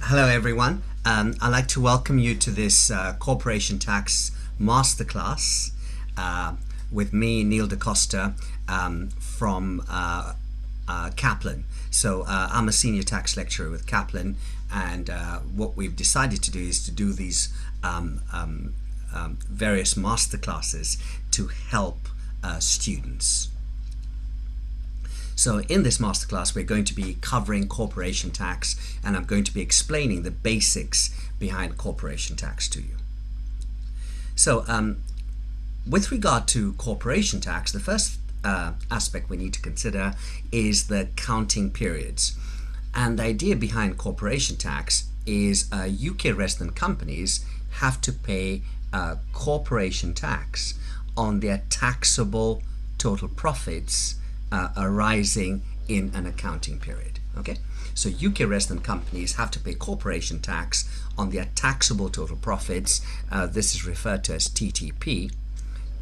Hello everyone. I'd like to welcome you to this Corporation Tax Masterclass with me, Neil Costa, from Kaplan. So I'm a senior tax lecturer with Kaplan, and what we've decided to do is to do these various masterclasses to help students. So in this masterclass, we're going to be covering corporation tax, and I'm going to be explaining the basics behind corporation tax to you. So with regard to corporation tax, the first aspect we need to consider is the counting periods. And the idea behind corporation tax is UK resident companies have to pay corporation tax on their taxable total profits arising in an accounting period. Okay, so UK resident companies have to pay corporation tax on their taxable total profits. This is referred to as TTP,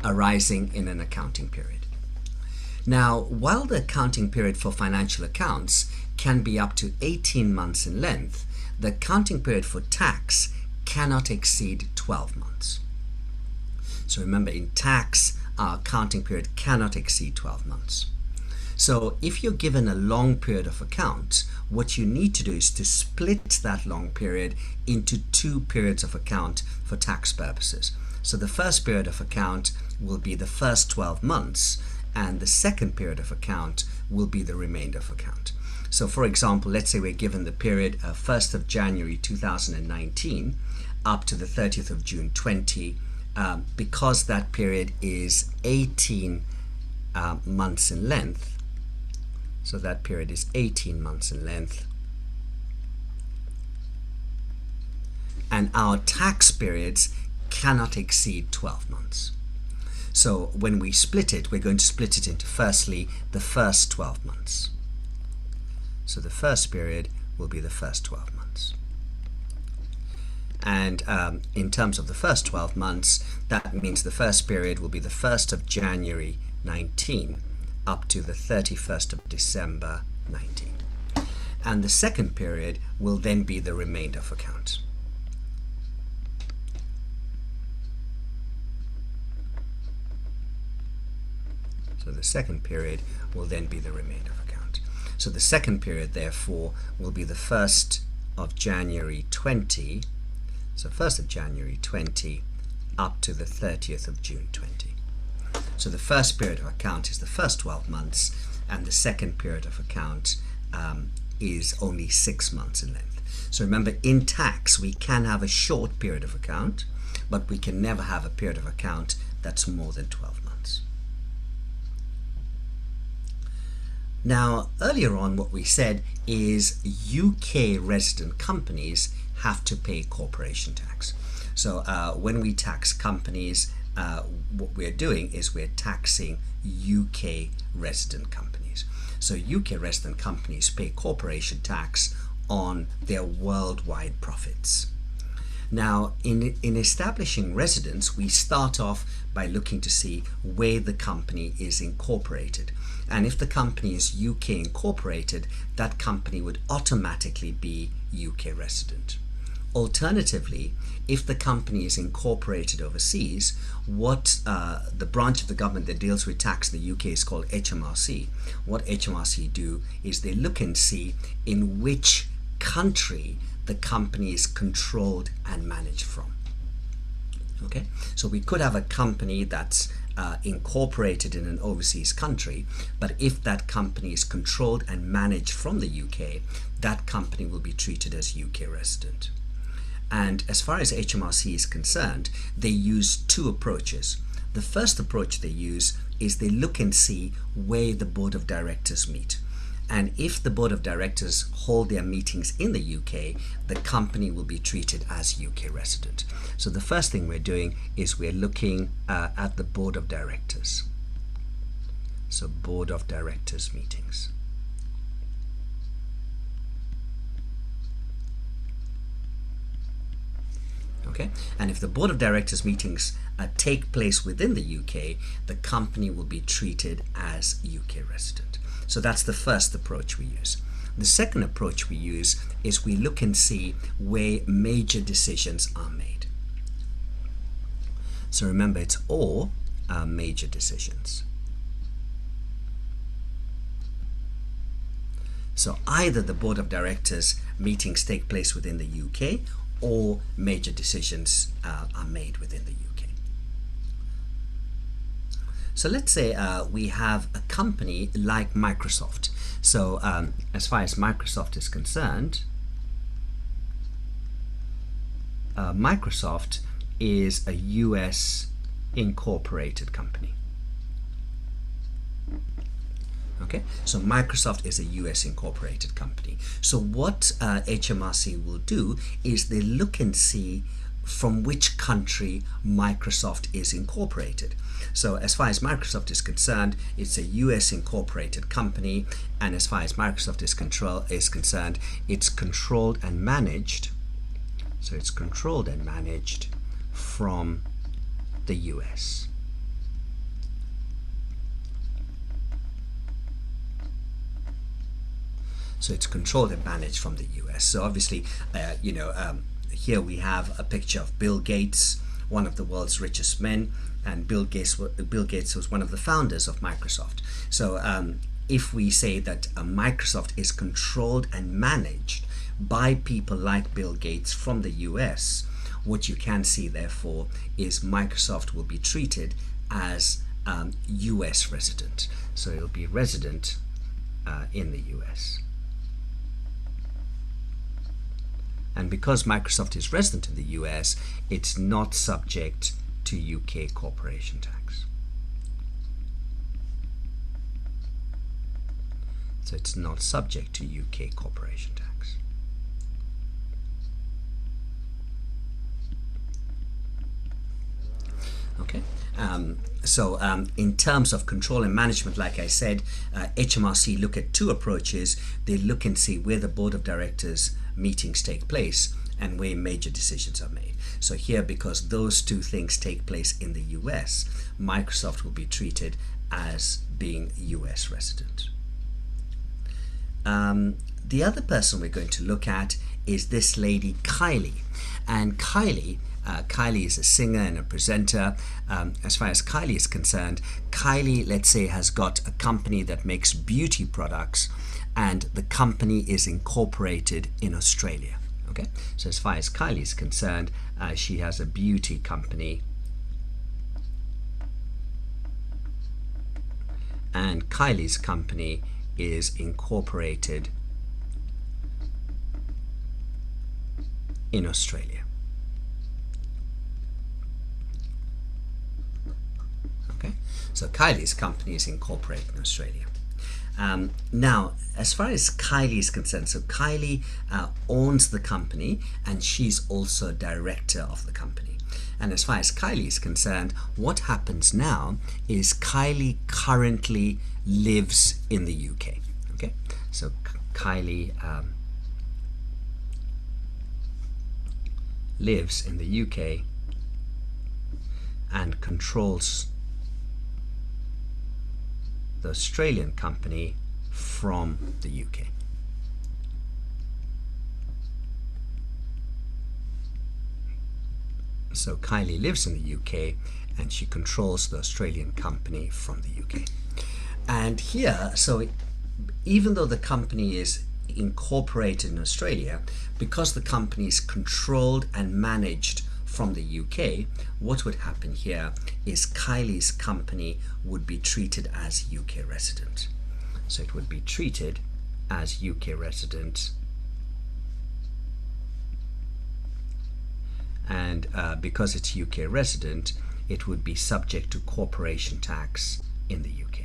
arising in an accounting period. Now, while the accounting period for financial accounts can be up to 18 months in length, the accounting period for tax cannot exceed 12 months. So remember, in tax, our accounting period cannot exceed 12 months. So if you're given a long period of account, what you need to do is to split that long period into two periods of account for tax purposes. So the first period of account will be the first 12 months, and the second period of account will be the remainder of account. So for example, let's say we're given the period 1st of January 2019 up to the 30th of June 20, because that period is 18 months in length. So that period is 18 months in length. And our tax periods cannot exceed 12 months. So when we split it, we're going to split it into firstly the first 12 months. So the first period will be the first 12 months. And in terms of the first 12 months, that means the first period will be the 1st of January 19 up to the 31st of December 19. And the second period will then be the remainder of account. So the second period will then be the remainder of account. So the second period, therefore, will be the 1st of January 20. So 1st of January 20 up to the 30th of June 20. So the first period of account is the first 12 months, and the second period of account is only 6 months in length. So remember, in tax, we can have a short period of account, but we can never have a period of account that's more than 12 months. Now, earlier on, what we said is UK resident companies have to pay corporation tax. So when we tax companies, what we're doing is we're taxing UK resident companies. So UK resident companies pay corporation tax on their worldwide profits. Now, in establishing residence, we start off by looking to see where the company is incorporated. And if the company is UK incorporated, that company would automatically be UK resident. Alternatively, if the company is incorporated overseas, what the branch of the government that deals with tax in the UK is called HMRC. What HMRC do is they look and see in which country the company is controlled and managed from. Okay, so we could have a company that's incorporated in an overseas country, but if that company is controlled and managed from the UK, that company will be treated as UK resident. And as far as HMRC is concerned, they use two approaches. The first approach they use is they look and see where the board of directors meet. And if the board of directors hold their meetings in the UK, the company will be treated as UK resident. So the first thing we're doing is we're looking at the board of directors. So board of directors meetings. Okay, and if the board of directors meetings take place within the UK, the company will be treated as UK resident. So that's the first approach we use. The second approach we use is we look and see where major decisions are made. So remember, it's all major decisions. So either the board of directors meetings take place within the UK, or major decisions are made within the UK. So let's say we have a company like Microsoft. So as far as Microsoft is concerned, Microsoft is a US incorporated company. Okay, so Microsoft is a US incorporated company. So what HMRC will do is they look and see from which country Microsoft is incorporated. So as far as Microsoft is concerned, it's a US incorporated company, and as far as Microsoft is concerned, it's controlled and managed. So it's controlled and managed from the US. So it's controlled and managed from the US. So obviously, here we have a picture of Bill Gates, one of the world's richest men, and Bill Gates was one of the founders of Microsoft. So if we say that Microsoft is controlled and managed by people like Bill Gates from the US, what you can see therefore is Microsoft will be treated as US resident. So it'll be resident in the US. And because Microsoft is resident in the US, it's not subject to UK corporation tax. So it's not subject to UK corporation tax. Okay. In terms of control and management, like I said, HMRC look at two approaches. They look and see where the board of directors meetings take place and where major decisions are made. So here, because those two things take place in the US, Microsoft will be treated as being US resident. The other person we're going to look at is this lady Kylie, and Kylie is a singer and a presenter. As far as Kylie is concerned, Kylie, let's say, has got a company that makes beauty products, and the company is incorporated in Australia. Okay, so as far as Kylie is concerned, she has a beauty company, and Kylie's company is incorporated in Australia. Okay, so Kylie's company is incorporated in Australia. Now, as far as Kylie is concerned, so Kylie owns the company, and she's also director of the company. And as far as Kylie is concerned, what happens now is Kylie currently lives in the UK. Okay, so Kylie lives in the UK and controls the Australian company from the UK. So Kylie lives in the UK and she controls the Australian company from the UK. And here, so even though the company is incorporated in Australia, because the company is controlled and managed from the UK, what would happen here is Kylie's company would be treated as UK resident. So it would be treated as UK resident, and because it's UK resident, it would be subject to corporation tax in the UK.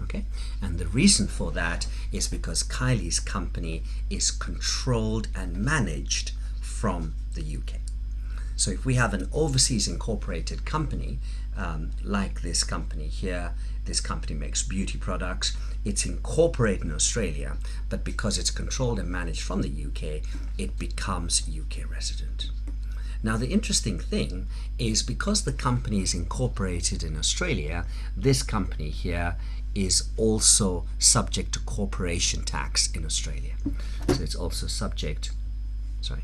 Okay, and the reason for that is because Kylie's company is controlled and managed from the UK. So if we have an overseas incorporated company, like this company here, this company makes beauty products, it's incorporated in Australia, but because it's controlled and managed from the UK, it becomes UK resident. Now, the interesting thing is because the company is incorporated in Australia, this company here is also subject to corporation tax in Australia. So it's also subject, sorry.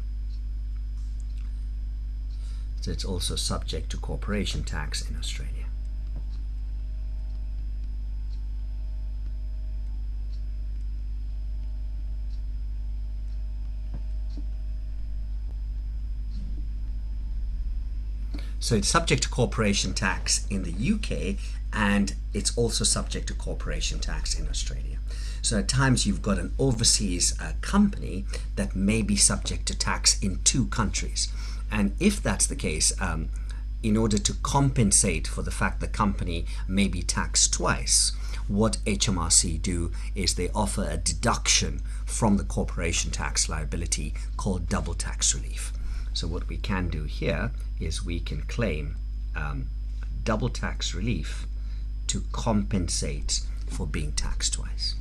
So it's also subject to corporation tax in Australia. So it's subject to corporation tax in the UK, and it's also subject to corporation tax in Australia. So at times you've got an overseas company that may be subject to tax in two countries. And if that's the case, in order to compensate for the fact the company may be taxed twice, what HMRC do is they offer a deduction from the corporation tax liability called double tax relief. So what we can do here is we can claim double tax relief to compensate for being taxed twice.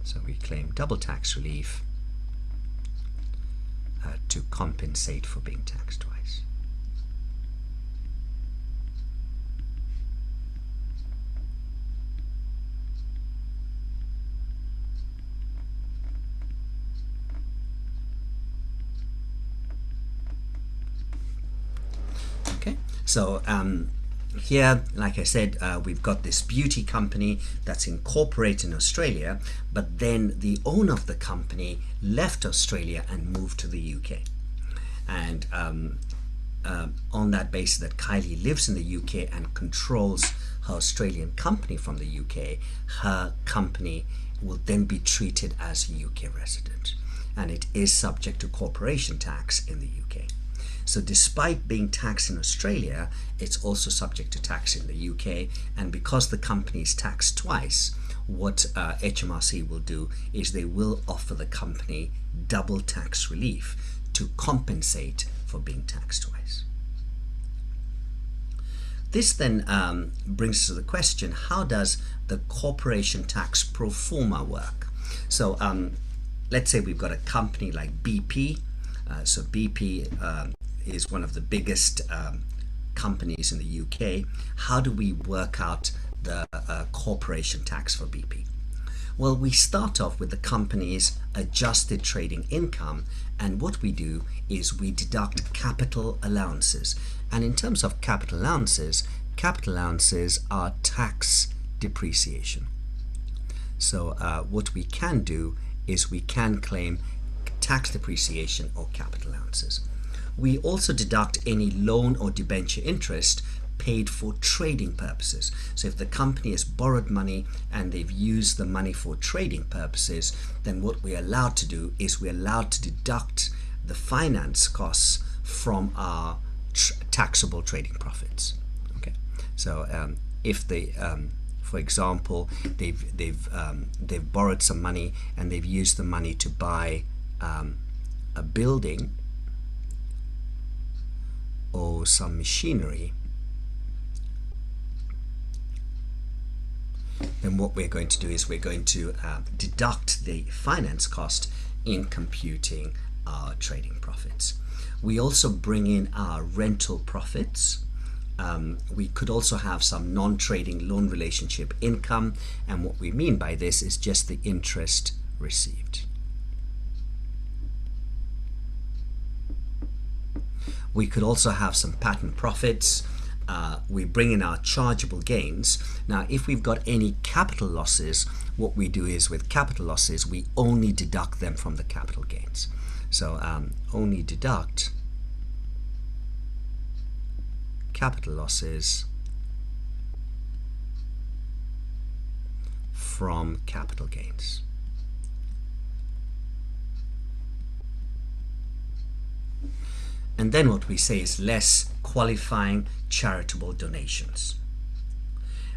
So we claim double tax relief to compensate for being taxed twice. Okay, so here, like I said, we've got this beauty company that's incorporated in Australia, but then the owner of the company left Australia and moved to the UK. And on that basis that Kylie lives in the UK and controls her Australian company from the UK, her company will then be treated as a UK resident. And it is subject to corporation tax in the UK. So despite being taxed in Australia, it's also subject to tax in the UK. And because the company is taxed twice, what HMRC will do is they will offer the company double tax relief to compensate for being taxed twice. This then brings us to the question, how does the Corporation Tax Proforma work? So let's say we've got a company like BP. So BP is one of the biggest companies in the UK. How do we work out the corporation tax for BP? Well, we start off with the company's adjusted trading income, and what we do is we deduct capital allowances. And in terms of capital allowances are tax depreciation. So what we can do is we can claim tax depreciation or capital allowances. We also deduct any loan or debenture interest paid for trading purposes. So if the company has borrowed money and they've used the money for trading purposes, then what we're allowed to do is we're allowed to deduct the finance costs from our taxable trading profits. Okay, so if they for example, they've borrowed some money and they've used the money to buy a building or some machinery, then what we're going to do is we're going to deduct the finance cost in computing our trading profits. We also bring in our rental profits. We could also have some non-trading loan relationship income, and what we mean by this is just the interest received. We could also have some patent profits. We bring in our chargeable gains. Now, if we've got any capital losses, what we do is with capital losses, we only deduct them from the capital gains. So only deduct capital losses from capital gains. And then what we say is less qualifying charitable donations.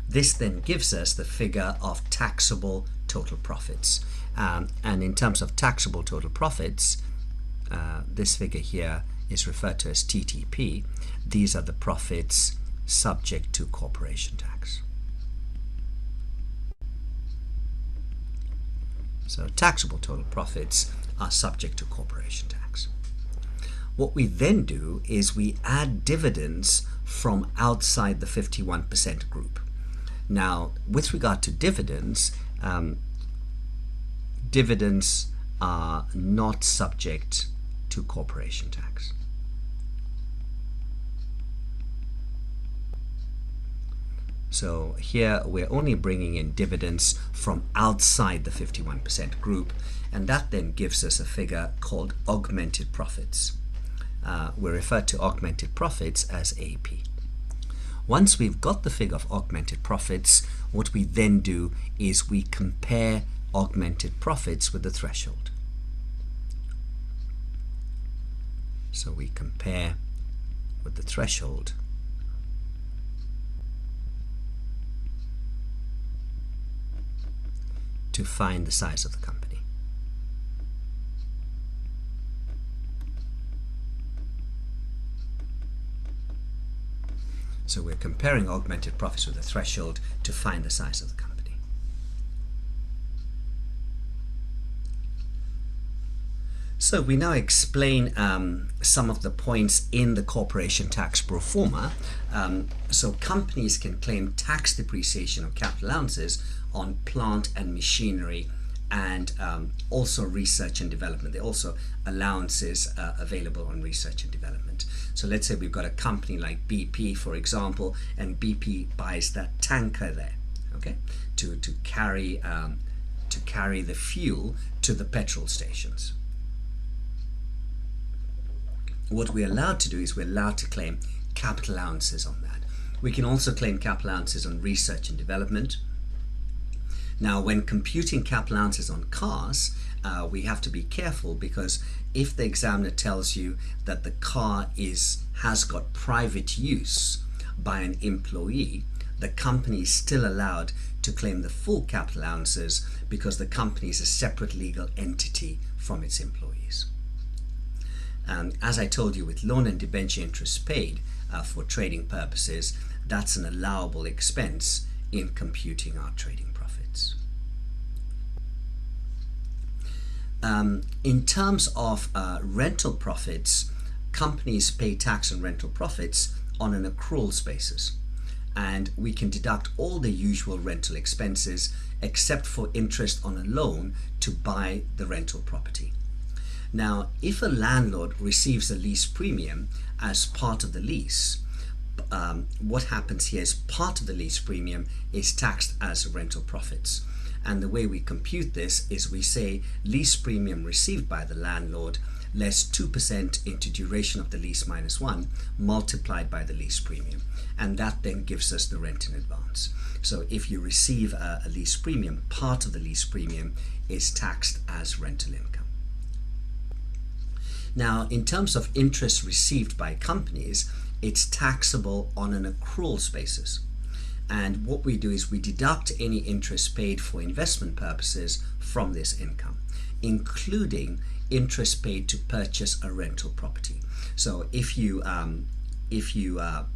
This then gives us the figure of taxable total profits. And in terms of taxable total profits, this figure here is referred to as TTP. These are the profits subject to corporation tax. So taxable total profits are subject to corporation tax. What we then do is we add dividends from outside the 51% group. Now, with regard to dividends, dividends are not subject to corporation tax. So here we're only bringing in dividends from outside the 51% group, and that then gives us a figure called augmented profits. We refer to augmented profits as AP. Once we've got the figure of augmented profits, what we then do is we compare augmented profits with the threshold. So we compare with the threshold to find the size of the company. So we're comparing augmented profits with the threshold to find the size of the company. So we now explain some of the points in the Corporation Tax Proforma. So companies can claim tax depreciation of capital allowances on plant and machinery, and also research and development. There are also allowances available on research and development. So let's say we've got a company like BP, for example, and BP buys that tanker there, okay, to carry the fuel to the petrol stations. What we're allowed to do is we're allowed to claim capital allowances on that. We can also claim capital allowances on research and development. Now, when computing capital allowances on cars, we have to be careful, because if the examiner tells you that the car has got private use by an employee, the company is still allowed to claim the full capital allowances, because the company is a separate legal entity from its employees. As I told you, with loan and debenture interest paid for trading purposes, that's an allowable expense in computing our trading profits. In terms of rental profits, companies pay tax on rental profits on an accruals basis, and we can deduct all the usual rental expenses except for interest on a loan to buy the rental property. Now, if a landlord receives a lease premium as part of the lease, what happens here is part of the lease premium is taxed as rental profits. And the way we compute this is we say lease premium received by the landlord less 2% into duration of the lease minus 1 multiplied by the lease premium. And that then gives us the rent in advance. So if you receive a lease premium, part of the lease premium is taxed as rental income. Now, in terms of interest received by companies, it's taxable on an accruals basis. And what we do is we deduct any interest paid for investment purposes from this income, including interest paid to purchase a rental property. So if you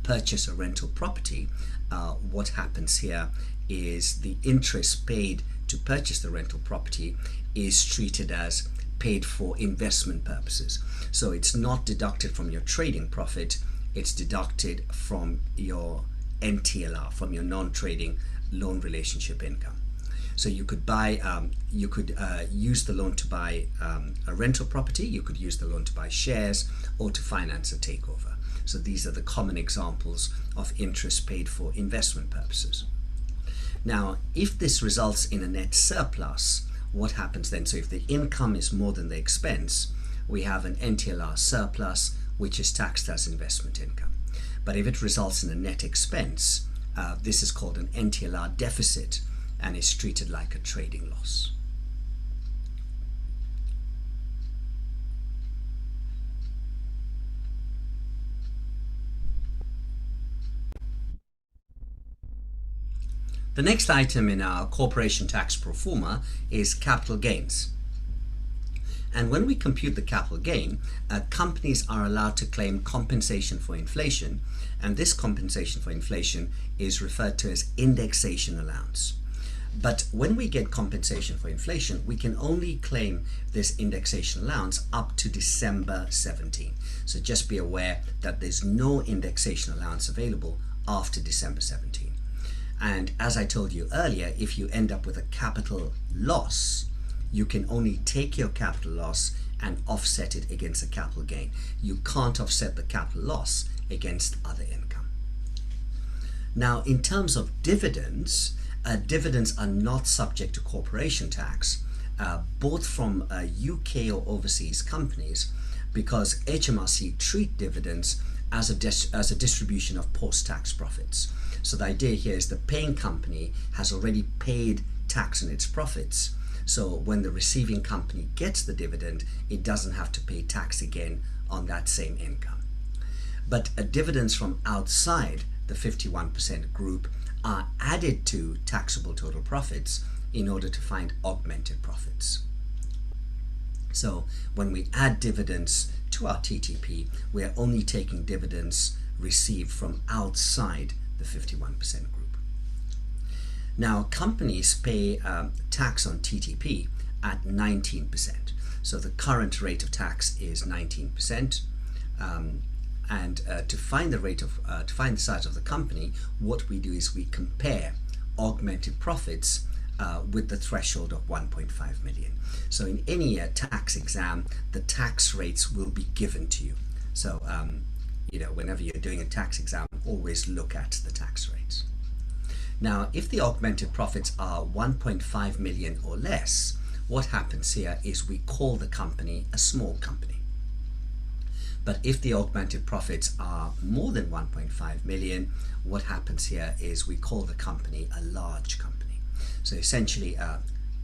purchase a rental property, what happens here is the interest paid to purchase the rental property is treated as paid for investment purposes. So it's not deducted from your trading profit, it's deducted from your NTLR, from your non-trading loan relationship income. So you could buy, use the loan to buy a rental property, you could use the loan to buy shares, or to finance a takeover. So these are the common examples of interest paid for investment purposes. Now, if this results in a net surplus, what happens then? So if the income is more than the expense, we have an NTLR surplus, which is taxed as investment income. But if it results in a net expense, this is called an NTLR deficit and is treated like a trading loss. The next item in our Corporation Tax Proforma is capital gains. And when we compute the capital gain, companies are allowed to claim compensation for inflation, and this compensation for inflation is referred to as indexation allowance. But when we get compensation for inflation, we can only claim this indexation allowance up to December 17. So just be aware that there's no indexation allowance available after December 17. And as I told you earlier, if you end up with a capital loss, you can only take your capital loss and offset it against a capital gain. You can't offset the capital loss against other income. Now, in terms of dividends, dividends are not subject to corporation tax, both from UK or overseas companies, because HMRC treat dividends as a distribution of post-tax profits. So the idea here is the paying company has already paid tax on its profits. So when the receiving company gets the dividend, it doesn't have to pay tax again on that same income. But dividends from outside the 51% group are added to taxable total profits in order to find augmented profits. So when we add dividends to our TTP, we are only taking dividends received from outside the 51% group. Now, companies pay tax on TTP at 19%. So the current rate of tax is 19%. To find the size of the company, what we do is we compare augmented profits with the threshold of 1.5 million. So in any tax exam, the tax rates will be given to you. So whenever you're doing a tax exam, always look at the tax rates. Now, if the augmented profits are 1.5 million or less, what happens here is we call the company a small company. But if the augmented profits are more than 1.5 million, what happens here is we call the company a large company. So essentially,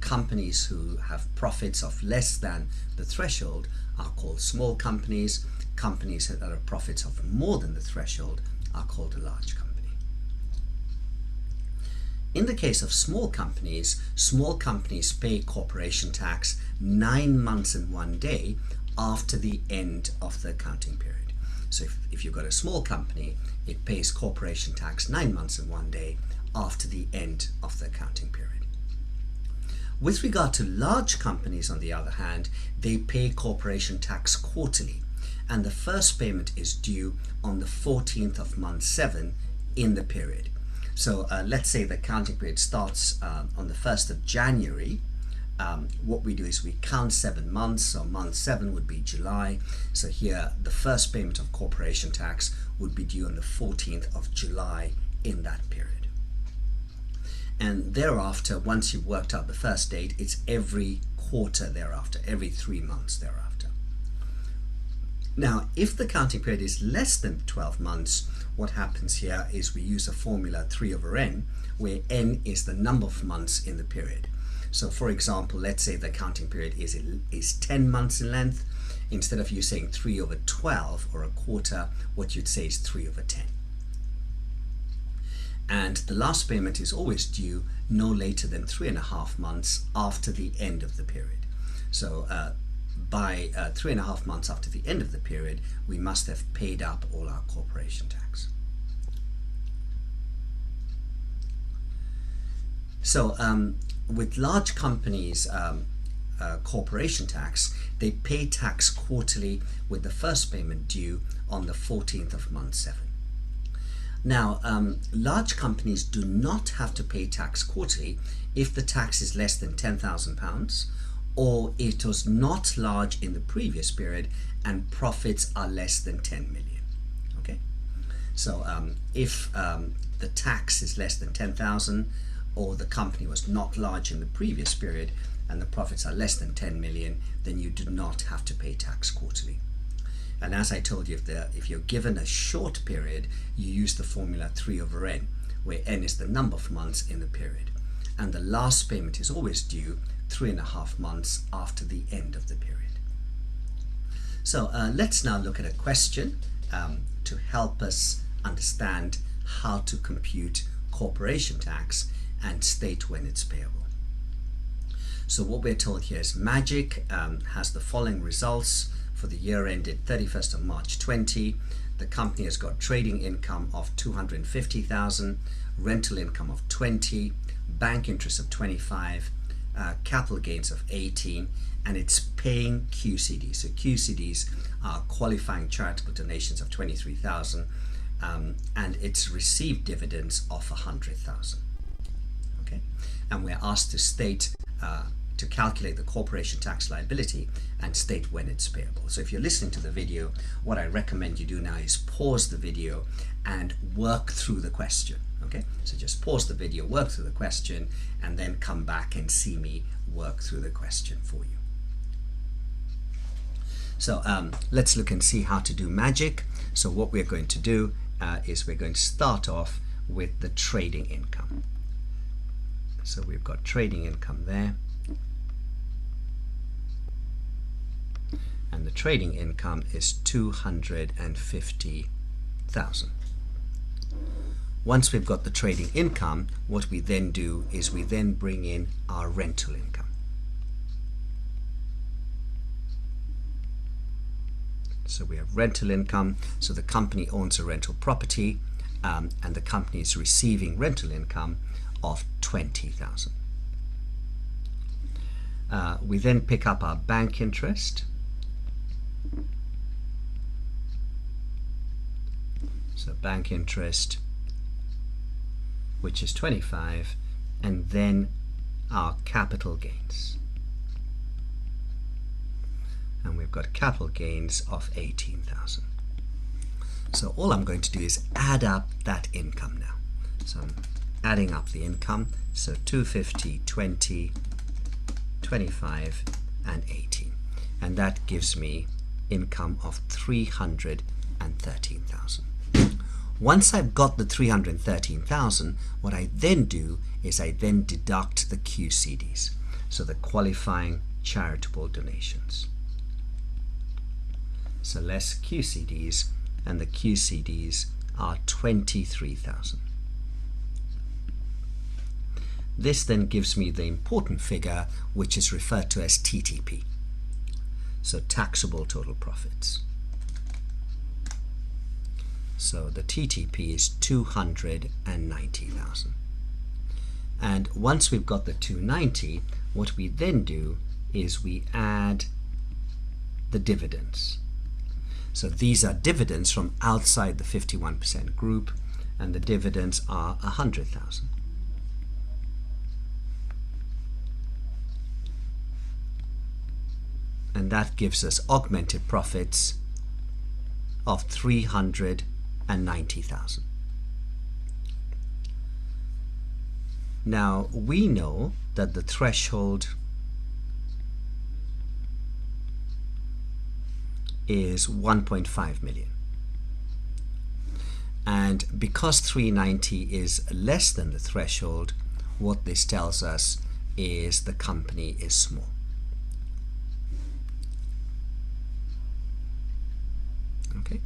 companies who have profits of less than the threshold are called small companies. Companies that have profits of more than the threshold are called a large company. In the case of small companies pay corporation tax 9 months and 1 day after the end of the accounting period. So if you've got a small company, it pays corporation tax 9 months and 1 day after the end of the accounting period. With regard to large companies, on the other hand, they pay corporation tax quarterly, and the first payment is due on the 14th of month 7 in the period. So let's say the accounting period starts on the 1st of January. What we do is we count 7 months, so month 7 would be July. So here the first payment of corporation tax would be due on the 14th of July in that period. And thereafter, once you've worked out the first date, it's every quarter thereafter, every 3 months thereafter. Now, if the counting period is less than 12 months, what happens here is we use a formula 3/n, where n is the number of months in the period. So for example, let's say the counting period is 10 months in length. Instead of you saying 3/12 or a quarter, what you'd say is 3/10. And the last payment is always due no later than 3.5 months after the end of the period. So by 3.5 months after the end of the period, we must have paid up all our corporation tax. So with large companies, corporation tax, they pay tax quarterly with the first payment due on the 14th of month 7. Now, large companies do not have to pay tax quarterly if the tax is less than £10,000 or it was not large in the previous period and profits are less than 10 million. Okay, so if the tax is less than 10,000 or the company was not large in the previous period and the profits are less than 10 million, then you do not have to pay tax quarterly. And as I told you, if you're given a short period, you use the formula 3/n, where n is the number of months in the period. And the last payment is always due 3.5 months after the end of the period. So let's now look at a question to help us understand how to compute corporation tax and state when it's payable. So what we're told here is Magic has the following results for the year ended 31st of March 20. The company has got trading income of 250,000, rental income of 20, bank interest of 25, capital gains of 18, and it's paying QCDs. So QCDs are qualifying charitable donations of 23,000, and it's received dividends of 100,000. Okay, and we're asked to state to calculate the corporation tax liability and state when it's payable. So if you're listening to the video, what I recommend you do now is pause the video and work through the question. Okay, so just pause the video, work through the question, and then come back and see me work through the question for you. So let's look and see how to do magic. So what we're going to do is we're going to start off with the trading income. So we've got trading income there. And the trading income is 250,000. Once we've got the trading income, what we then do is we then bring in our rental income. So we have rental income, so the company owns a rental property, and the company is receiving rental income of 20,000. We then pick up our bank interest. So bank interest, which is 25, and then our capital gains. And we've got capital gains of 18,000. So all I'm going to do is add up that income now. So I'm adding up the income. So 250, 20, 25, and 18. And that gives me income of 313,000. Once I've got the 313,000, what I then do is I then deduct the QCDs, so the qualifying charitable donations. So less QCDs, and the QCDs are 23,000. This then gives me the important figure, which is referred to as TTP, so taxable total profits. So the TTP is 290,000. And once we've got the 290, what we then do is we add the dividends. So these are dividends from outside the 51% group, and the dividends are 100,000. And that gives us augmented profits of 390,000. Now we know that the threshold is 1.5 million. And because 390 is less than the threshold, what this tells us is the company is small. Okay,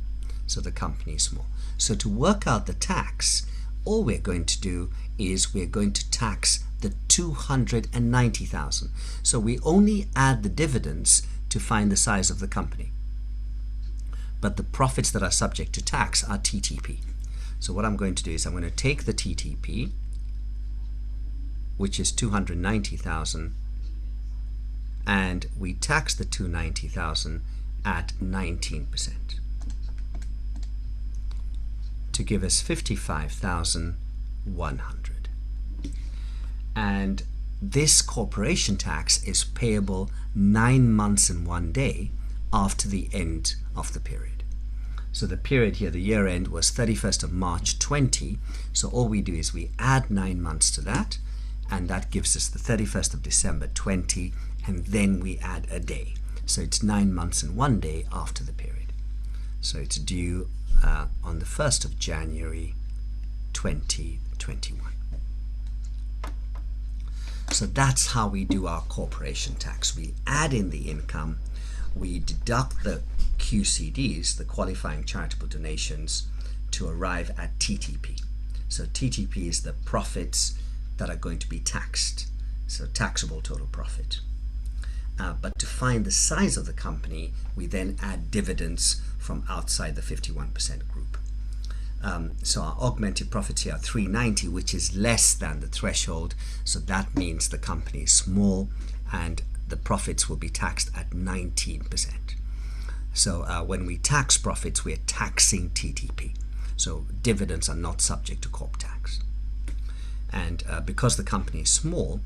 so the company is small. So to work out the tax, all we're going to do is we're going to tax the 290,000. So we only add the dividends to find the size of the company. But the profits that are subject to tax are TTP. So what I'm going to do is I'm going to take the TTP, which is 290,000, and we tax the 290,000 at 19%. to give us 55,100. And this corporation tax is payable 9 months and 1 day after the end of the period. So the period here, the year end, was 31st of March 20. So all we do is we add 9 months to that, and that gives us the 31st of December 20, and then we add a day. So it's 9 months and 1 day after the period. So it's due on the 1st of January 2021. So that's how we do our corporation tax. We add in the income, we deduct the QCDs, the qualifying charitable donations, to arrive at TTP. So TTP is the profits that are going to be taxed, so taxable total profit. But to find the size of the company, we then add dividends from outside the 51% group. So our augmented profits here are 390, which is less than the threshold. So that means the company is small and the profits will be taxed at 19%. So when we tax profits, we're taxing TTP. So dividends are not subject to corp tax. And because the company is small,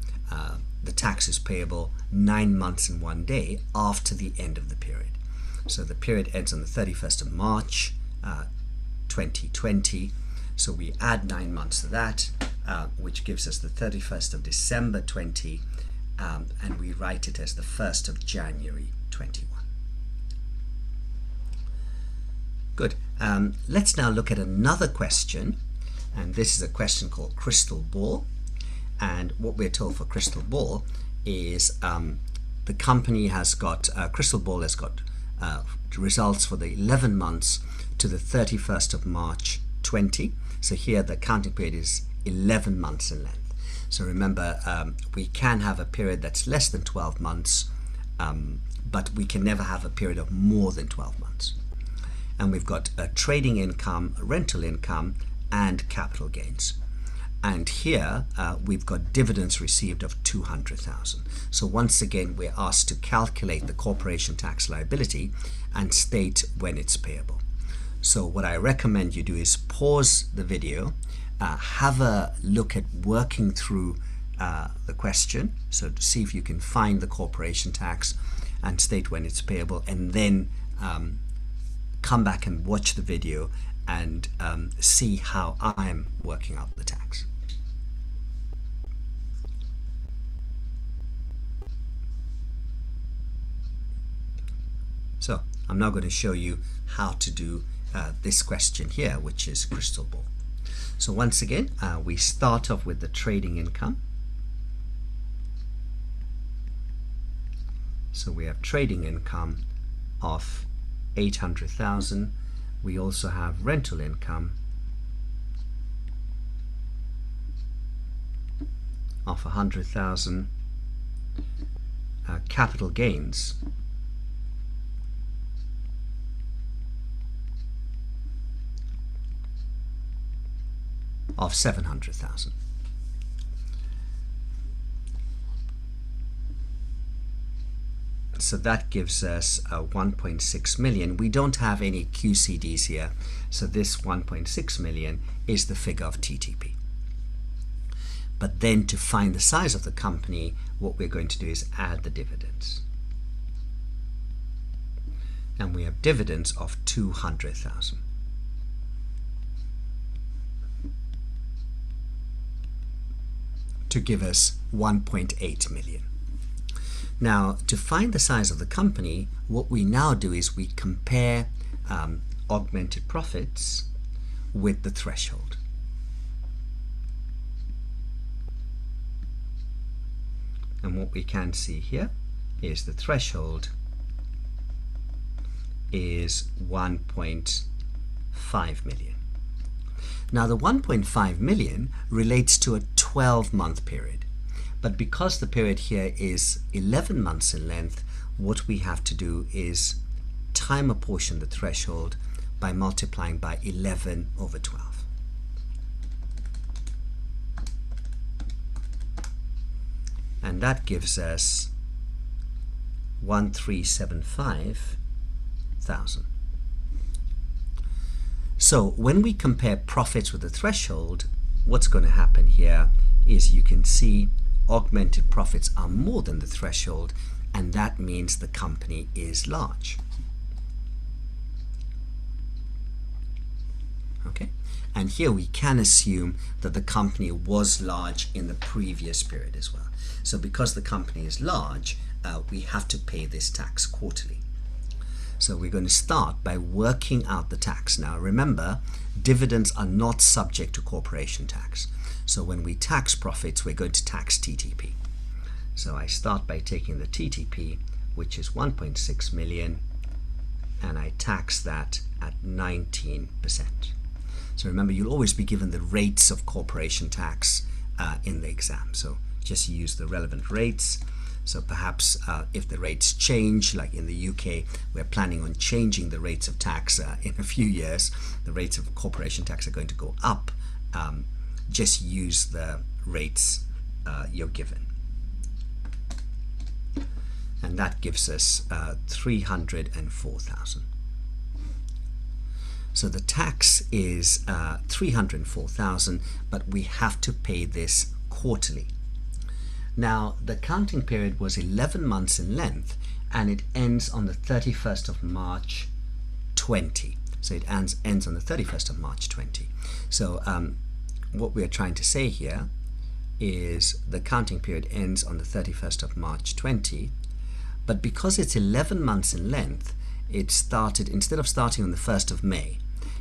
the tax is payable 9 months and 1 day after the end of the period. So the period ends on the 31st of March 2020. So we add 9 months to that, which gives us the 31st of December 20, and we write it as the 1st of January 21. Good. Let's now look at another question, and this is a question called crystal ball. And what we're told for crystal ball is the company has got, crystal ball has got results for the 11 months to the 31st of March 20. So here the accounting period is 11 months in length. So remember, we can have a period that's less than 12 months, but we can never have a period of more than 12 months. And we've got trading income, rental income, and capital gains. And here we've got dividends received of 200,000. So once again, we're asked to calculate the corporation tax liability and state when it's payable. So what I recommend you do is pause the video, have a look at working through the question, so to see if you can find the corporation tax and state when it's payable, and then come back and watch the video and see how I'm working out the tax. So I'm now going to show you how to do this question here, which is crystal ball. So once again, we start off with the trading income. So we have trading income of 800,000. We also have rental income of 100,000, capital gains of 700,000. So that gives us 1.6 million. We don't have any QCDs here, so this 1.6 million is the figure of TTP. But then to find the size of the company, what we're going to do is add the dividends. And we have dividends of 200,000. To give us 1.8 million. Now, to find the size of the company, what we now do is we compare augmented profits with the threshold. And what we can see here is the threshold is 1.5 million. Now the 1.5 million relates to a 12-month period, but because the period here is 11 months in length, what we have to do is time apportion the threshold by multiplying by 11 over 12. And that gives us 1,375,000. So when we compare profits with the threshold, what's going to happen here is you can see augmented profits are more than the threshold, and that means the company is large. Okay, and here we can assume that the company was large in the previous period as well. So because the company is large, we have to pay this tax quarterly. So we're going to start by working out the tax. Now remember, dividends are not subject to corporation tax. So when we tax profits, we're going to tax TTP. So I start by taking the TTP, which is 1.6 million, and I tax that at 19%. So remember, you'll always be given the rates of corporation tax in the exam. So just use the relevant rates. So perhaps if the rates change, like in the UK, we're planning on changing the rates of tax in a few years. The rates of corporation tax are going to go up. Just use the rates you're given. And that gives us 304,000. So the tax is 304,000, but we have to pay this quarterly. Now, the counting period was 11 months in length, and it ends on the 31st of March 20. So it ends on the 31st of March 20. So what we're trying to say here is the counting period ends on the 31st of March 20, but because it's 11 months in length, it started, instead of starting on the 1st of May,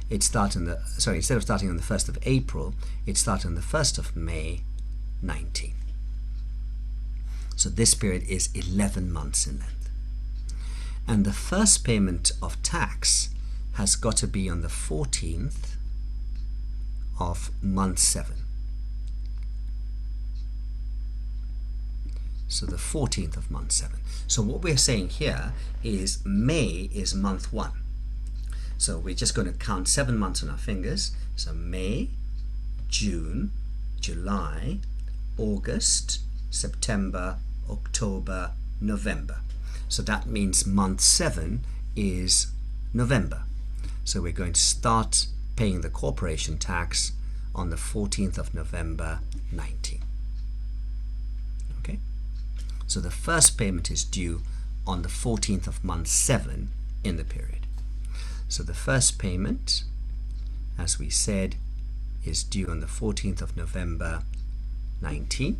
instead of starting on the 1st of April, it started on the 1st of May 19. So this period is 11 months in length. And the first payment of tax has got to be on the 14th of month 7. So the 14th of month 7. So what we're saying here is May is month 1. So we're just going to count 7 months on our fingers. So May, June, July, August, September, October, November. So that means month 7 is November. So we're going to start paying the corporation tax on the 14th of November 19. Okay? So the first payment is due on the 14th of month 7 in the period. So the first payment, as we said, is due on the 14th of November 19.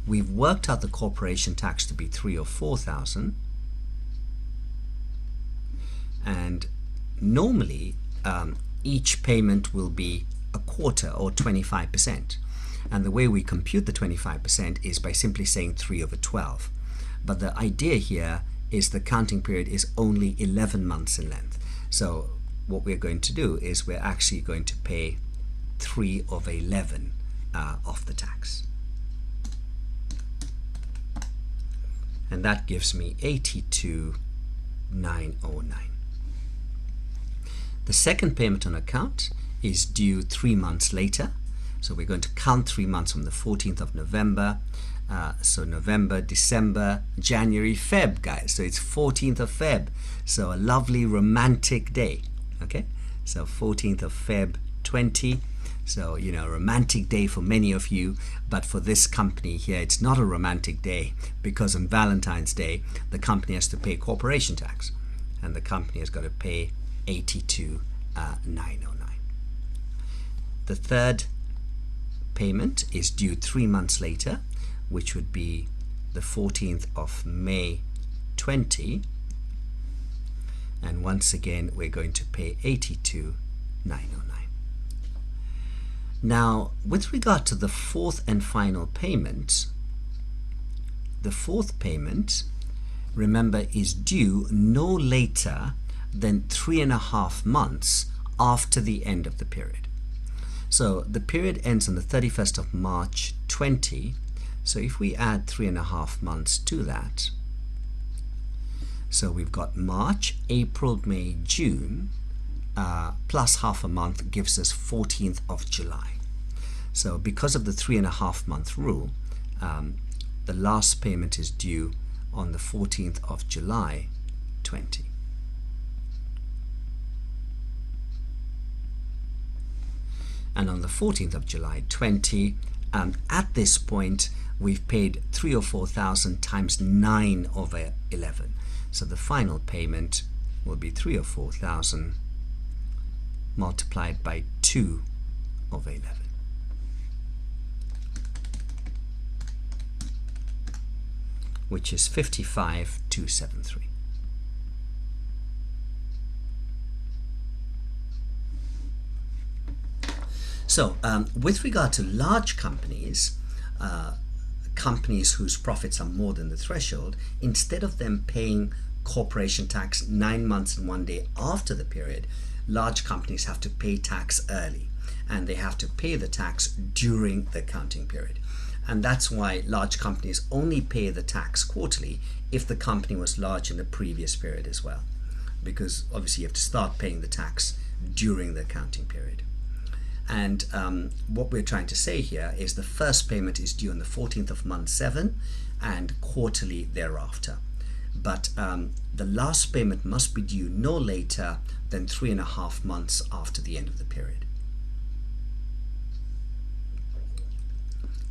We've worked out the corporation tax to be 3 or 4,000, and normally each payment will be a quarter or 25%, and the way we compute the 25% is by simply saying 3 over 12. But the idea here is the counting period is only 11 months in length. So what we're going to do is we're actually going to pay 3 over 11 of the tax. And that gives me 82,909. The second payment on account is due 3 months later. So we're going to count 3 months from the 14th of November. So November, December, January, Feb, guys. So it's 14th of Feb. So a lovely romantic day. Okay, so 14th of Feb 20. So, you know, romantic day for many of you, but for this company here, it's not a romantic day, because on Valentine's Day, the company has to pay corporation tax, and the company has got to pay 82,909. The third payment is due 3 months later, which would be the 14th of May 20. And once again, we're going to pay 82,909. Now, with regard to the fourth and final payment, the fourth payment, remember, is due no later than 3.5 months after the end of the period. So the period ends on the 31st of March 20. So if we add 3.5 months to that, so we've got March, April, May, June, plus half a month gives us 14th of July. So because of the 3.5 month rule, the last payment is due on the 14th of July 20. And on the 14th of July 20, at this point, we've paid 3 or 4,000 times 9 over 11. So the final payment will be 3 or 4,000 multiplied by 2 over 11. Which is 55,273. So with regard to large companies, companies whose profits are more than the threshold, instead of them paying corporation tax 9 months and 1 day after the period, large companies have to pay tax early, and they have to pay the tax during the counting period. And that's why large companies only pay the tax quarterly if the company was large in the previous period as well, because obviously you have to start paying the tax during the accounting period. And what we're trying to say here is the first payment is due on the 14th of month 7 and quarterly thereafter. But the last payment must be due no later than 3.5 months after the end of the period.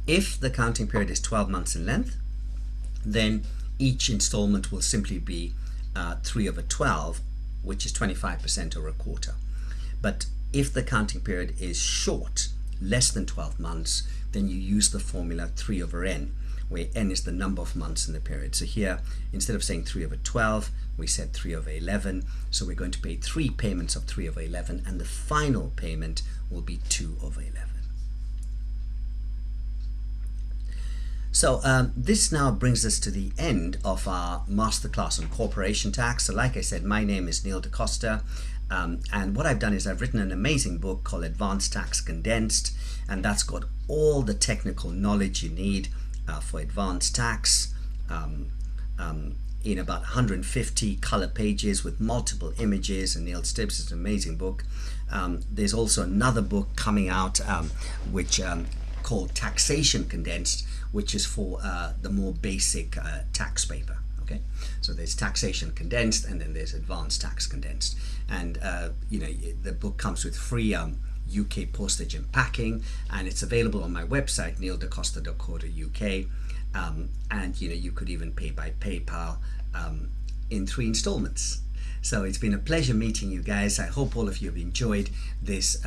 If the accounting period is 12 months in length, then each installment will simply be 3/12, which is 25% or a quarter. But if the accounting period is short, less than 12 months, then you use the formula 3/n, where n is the number of months in the period. So here, instead of saying 3/12, we said 3/11. So we're going to pay 3 payments of 3/11, and the final payment will be 2/11. So this now brings us to the end of our masterclass on corporation tax. So like I said, my name is Neil Costa, and what I've done is I've written an amazing book called Advanced Tax Condensed, and that's got all the technical knowledge you need for advanced tax in about 150 color pages with multiple images, and Neil Stibbs is an amazing book. There's also another book coming out which called Taxation Condensed, which is for the more basic tax paper. Okay, so there's Taxation Condensed, and then there's Advanced Tax Condensed, and you know, the book comes with free UK postage and packing, and it's available on my website neildacosta.co.uk, and you know, you could even pay by PayPal in 3 installments. So it's been a pleasure meeting you guys. I hope all of you have enjoyed this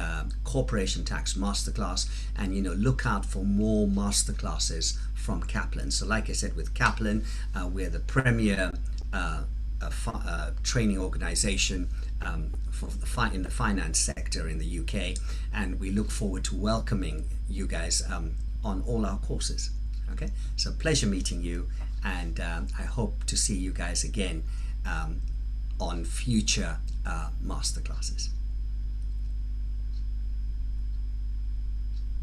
Corporation Tax Masterclass, and you know, look out for more masterclasses from Kaplan. So like I said, with Kaplan, we're the premier training organization in the finance sector in the UK, and we look forward to welcoming you guys on all our courses. Okay, so pleasure meeting you, and I hope to see you guys again on future masterclasses.